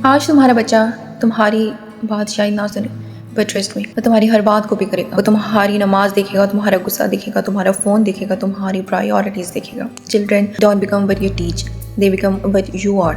آج تمہارا بچہ تمہاری بات شاید نہ سنے، بٹ ٹرسٹ می وہ تمہاری ہر بات کو بھی کرے گا. وہ تمہاری نماز دیکھے گا، تمہارا غصہ دیکھے گا، تمہارا فون دیکھے گا، تمہاری پرائیورٹیز دیکھے گا. Children don't become what you teach, they become what you are.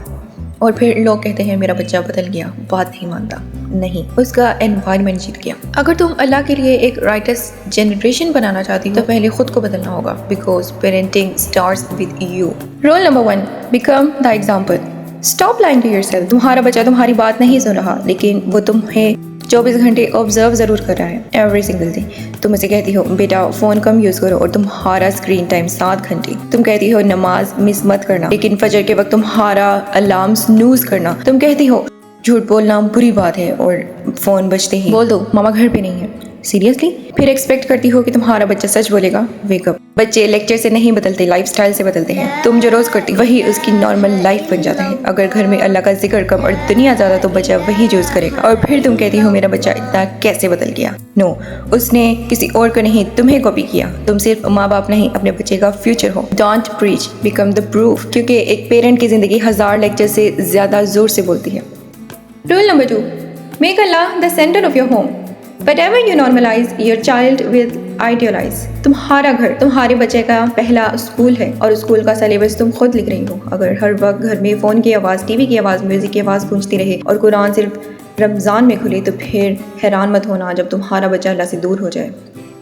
اور پھر لوگ کہتے ہیں میرا بچہ بدل گیا، بات نہیں مانتا. نہیں، اس کا انوائرمنٹ جیت گیا. اگر تم اللہ کے لیے ایک رائٹس جنریشن بنانا چاہتی ہو تو پہلے خود کو بدلنا ہوگا، because parenting starts with you. Rule number 1، become the example. Stop lying to yourself. تمہارا بچہ تمہاری بات نہیں سن رہا، لیکن وہ تمہیں 24 گھنٹے آبزرو ضرور کر رہا ہے. ایوری سنگل ڈے تم اسے کہتی ہو بیٹا فون کم یوز کرو، اور تمہارا اسکرین ٹائم 7 گھنٹے. تم کہتی ہو نماز مس مت کرنا، لیکن فجر کے وقت تمہارا الارم سنوز کرنا. تم کہتی ہو جھوٹ بولنا بری بات ہے، اور فون بجتے ہی بول دو ماما گھر پہ نہیں ہے. سیریسلی؟ پھر ایکسپیکٹ کرتی ہو کہ تمہارا بچہ سچ بولے گا. Wake up. بچے لیکچر سے نہیں بدلتے، لائف سٹائل سے بدلتے ہیں. تم جو روز کرتی وہی اس کی نارمل لائف بن جاتا ہے. اگر گھر میں اللہ کا ذکر کم اور دنیا زیادہ تو بچہ وہی چوز کرے گا. اور پھر تم کہتی ہو میرا بچہ اتنا کیسے بدل گیا. نو، اس نے کسی اور کو نہیں تمہیں کاپی کیا. تم صرف ماں باپ نہیں، اپنے بچے کا future who. Don't preach, become the proof. کیونکہ ایک پیرنٹ کی زندگی 1000 لیکچر سے زیادہ زور سے بولتی ہے. Roll number 2، make Allah the centre of your home. Whatever you normalize, your child will idealize. تمہارا گھر تمہارے بچے کا پہلا اسکول ہے، اور اسکول کا سلیبس تم خود لکھ رہی ہو. اگر ہر وقت گھر میں فون کی آواز، ٹی وی کی آواز، میوزک کی آواز گونجتی رہے اور قرآن صرف رمضان میں کھلے، تو پھر حیران مت ہونا جب تمہارا بچہ اللہ سے دور ہو جائے.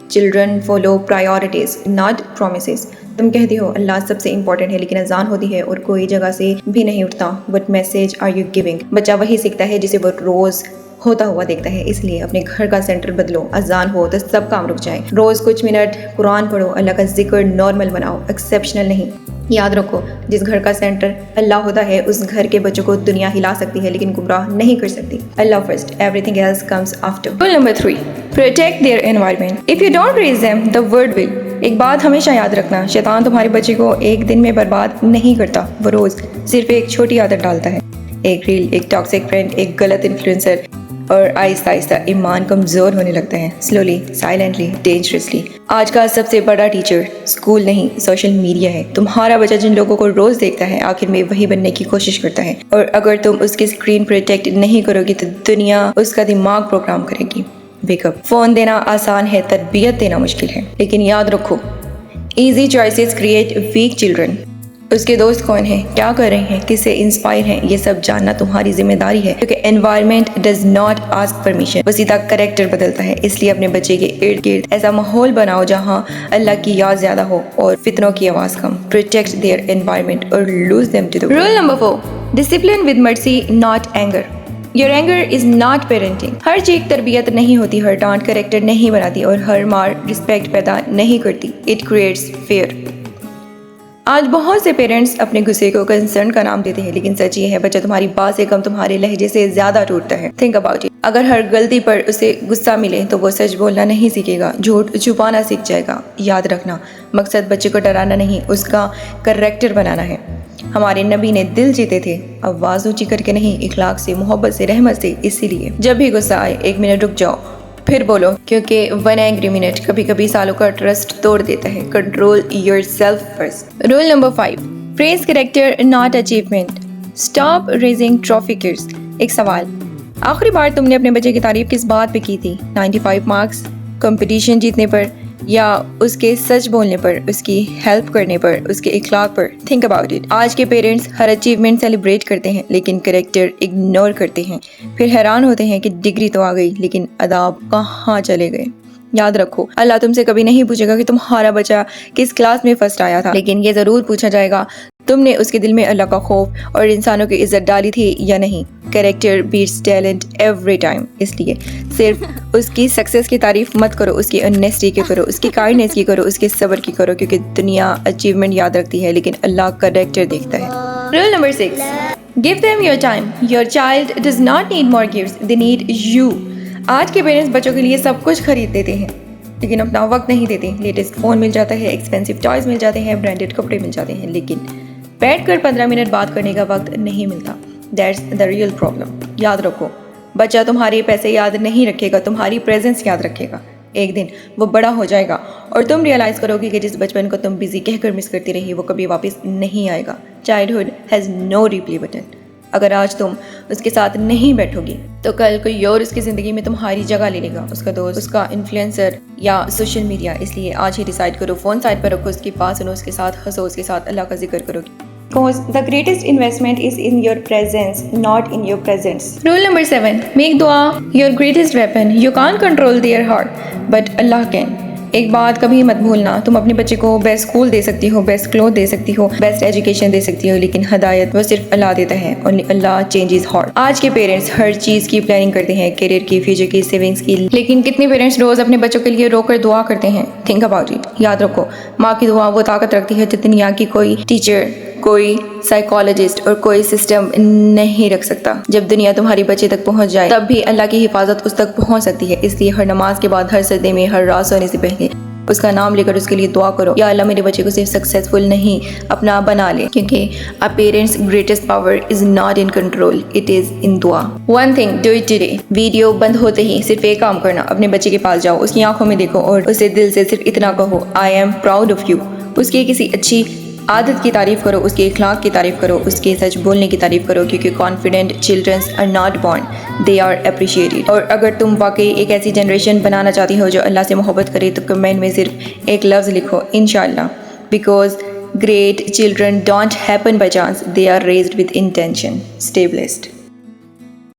Children follow priorities not promises. تم کہتی ہو اللہ سب سے امپورٹنٹ ہے، لیکن اذان ہوتی ہے اور کوئی جگہ سے بھی نہیں اٹھتا. What message are you giving? بچہ وہی سیکھتا ہے جسے وہ روز ہوتا ہوا دیکھتا ہے. اس لیے اپنے گھر کا سینٹر بدلو. اذان ہو تو سب کام رک جائیں. روز کچھ منٹ قرآن پڑھو. اللہ کا ذکر نارمل بناؤ، ایکسیپشنل نہیں. یاد رکھو، جس گھر کا سینٹر اللہ ہوتا ہے اس گھر کے بچوں کو دنیا ہلا سکتی ہے، لیکن گمراہ نہیں کر سکتی. Allah first, everything else comes after. Roll number 3، protect their environment. If you don't raise them the world will. ایک بات ہمیشہ یاد رکھنا، شیطان تمہارے بچے کو ایک دن میں برباد نہیں کرتا. وہ روز صرف ایک چھوٹی عادت ڈالتا ہے. ایک ریل، ایک ٹاکسک فرینڈ، ایک غلط انفلوئنسر، اور آہستہ آہستہ ایمان کمزور ہونے لگتا ہے. Slowly, silently, dangerously. آج کا سب سے بڑا ٹیچر اسکول نہیں، سوشل میڈیا ہے. تمہارا بچہ جن لوگوں کو روز دیکھتا ہے آخر میں وہی بننے کی کوشش کرتا ہے. اور اگر تم اس کی اسکرین پروٹیکٹ نہیں کرو گی تو دنیا اس کا دماغ پروگرام کرے گی. Wake up. فون دینا آسان ہے، تربیت دینا مشکل ہے. لیکن یاد رکھو، easy choices create weak children. اس کے دوست کون ہیں، کیا کر رہے ہیں، کس سے انسپائر ہیں، یہ سب جاننا تمہاری ذمہ داری ہے. کیونکہ environment does not ask permission, وہ سیدھا کریکٹر بدلتا ہے. اس لیے اپنے بچے کے ارد گرد ایسا ماحول بناؤ جہاں اللہ کی یاد زیادہ ہو اور فتنوں کی آواز کم. پروٹیکٹ دیئر انوائرمنٹ اور lose them to the world. Roll number 4، discipline with mercy not anger. Your anger is not parenting. ہر چیخ تربیت نہیں ہوتی، ہر ڈانٹ کریکٹر نہیں بناتی، اور ہر مار رسپیکٹ پیدا نہیں کرتی. It creates fear. آج بہت سے پیرنٹس اپنے غصے کو کنسرن کا نام دیتے ہیں، لیکن سچ یہ ہے بچہ تمہاری بات سے کم تمہارے لہجے سے زیادہ ٹوٹتا ہے. Think about it. اگر ہر غلطی پر اسے غصہ ملے تو وہ سچ بولنا نہیں سیکھے گا، جھوٹ چھپانا سیکھ جائے گا. یاد رکھنا، مقصد بچے کو ڈرانا نہیں، اس کا کریکٹر بنانا ہے. ہمارے نبی نے دل جیتے تھے، آواز اونچی کر کے نہیں، اخلاق سے، محبت سے، رحمت سے. اسی لیے جب بھی غصہ آئے 1 منٹ رک جاؤ، پھر بولو، کیونکہ 1 اینگری منٹ کبھی کبھی سالوں کا ٹرسٹ توڑ دیتا ہے. Control yourself first. Rule number 5، praise character not achievement. Stop raising trophy kids. ایک سوال، آخری بار تم نے اپنے بچے کی تعریف کس بات پہ کی تھی؟ 95 مارکس، کمپٹیشن جیتنے پر، یا اس کے سچ بولنے پر، اس کی ہیلپ کرنے پر، اس کے اخلاق پر؟ Think about it. آج کے پیرنٹس ہر اچیومنٹ سیلیبریٹ کرتے ہیں لیکن کریکٹر اگنور کرتے ہیں. پھر حیران ہوتے ہیں کہ ڈگری تو آ گئی لیکن آداب کہاں چلے گئے. یاد رکھو، اللہ تم سے کبھی نہیں پوچھے گا کہ تمہارا بچہ کس کلاس میں فرسٹ آیا تھا، لیکن یہ ضرور پوچھا جائے گا تم نے اس کے دل میں اللہ کا خوف اور انسانوں کی عزت ڈالی تھی یا نہیں. Character beats talent every time. اس لیے صرف اس کی سکسیس کی تعریف مت کرو، اس کی انیسٹی کی کرو، اس کی کائنڈنس کی کرو، اس کے صبر کی کرو. کیونکہ دنیا اچیومنٹ یاد رکھتی ہے لیکن اللہ کریکٹر دیکھتا ہے. Roll number 6، give them your time. Your child does not need more gifts, they need you. آج کے پیرنٹس بچوں کے لیے سب کچھ خرید دیتے ہیں لیکن اپنا وقت نہیں دیتے. لیٹسٹ فون مل جاتا ہے، ایکسپینسو ٹوائز مل جاتے ہیں، برانڈیڈ کپڑے مل جاتے ہیں، لیکن بیٹھ کر 15 منٹ بات کرنے کا وقت نہیں ملتا. That's the real problem. یاد رکھو، بچہ تمہارے پیسے یاد نہیں رکھے گا، تمہاری پریزنس یاد رکھے گا. ایک دن وہ بڑا ہو جائے گا اور تم ریئلائز کرو گی کہ جس بچپن کو تم بزی کہہ کر مس کرتی رہی وہ کبھی واپس نہیں آئے گا. Childhood has no replay button. اگر آج تم اس کے ساتھ نہیں بیٹھو گی تو کل کوئی اور اس کی زندگی میں تمہاری جگہ لے لے گا، اس کا دوست، اس کا انفلوئنسر یا سوشل میڈیا. اس لیے آج ہی ڈیسائیڈ کرو، فون سائڈ پر رکھو، اس کے پاس سنو، اس کے ساتھ ہنسو، اس کے ساتھ اللہ کا ذکر کرو. Because the greatest investment is in your presence, not in your presence. Rule number 7. Make dua your greatest weapon. You can't control their heart, but Allah can. ایک بات کبھی مت بھولنا، تم اپنے بچے کو بیسٹ اسکول دے سکتی ہو، بیسٹ کلوتھ دے سکتی ہو، بیسٹ ایجوکیشن دے سکتی ہو، لیکن ہدایت وہ صرف اللہ دیتا ہے. اور اللہ چینجز ہارٹ. آج کے پیرنٹس ہر چیز کی پلاننگ کرتے ہیں، کیریئر کی، فیوچر کی، سیونگز کی، لیکن کتنے پیرنٹس روز اپنے بچوں کے لیے رو کر دعا کرتے ہیں؟ Think about it. یاد رکھو، ماں کی دعا وہ طاقت رکھتی ہے جو دنیا کی کوئی ٹیچر، کوئی سائیکالوجسٹ اور کوئی سسٹم نہیں رکھ سکتا. جب دنیا تمہاری بچے تک پہنچ جائے تب بھی اللہ کی حفاظت اس تک پہنچ سکتی ہے. اس لیے ہر نماز کے بعد، ہر سجدے میں، ہر رات سونے سے پہلے اس کا نام لے کر اس کے لیے دعا کرو، یا اللہ میرے بچے کو صرف سکسیزفل نہیں اپنا بنا لے، کیونکہ a parent's greatest power is not in control, it is in dua. One thing, do it today. Video بند ہوتے ہی صرف ایک کام کرنا، اپنے بچے کے پاس جاؤ، اس کی آنکھوں میں دیکھو اور اسے دل سے صرف اتنا کہو، I am proud of you. اس کی کسی اچھی عادت کی تعریف کرو، اس کے اخلاق کی تعریف کرو، اس کے سچ بولنے کی تعریف کرو، کیونکہ confident childrens are not born, they are appreciated. اور اگر تم واقعی ایک ایسی جنریشن بنانا چاہتی ہو جو اللہ سے محبت کرے تو کمنٹ میں صرف ایک لفظ لکھو، انشاءاللہ. Because great children don't happen by chance, they are raised with intention. Stay blessed.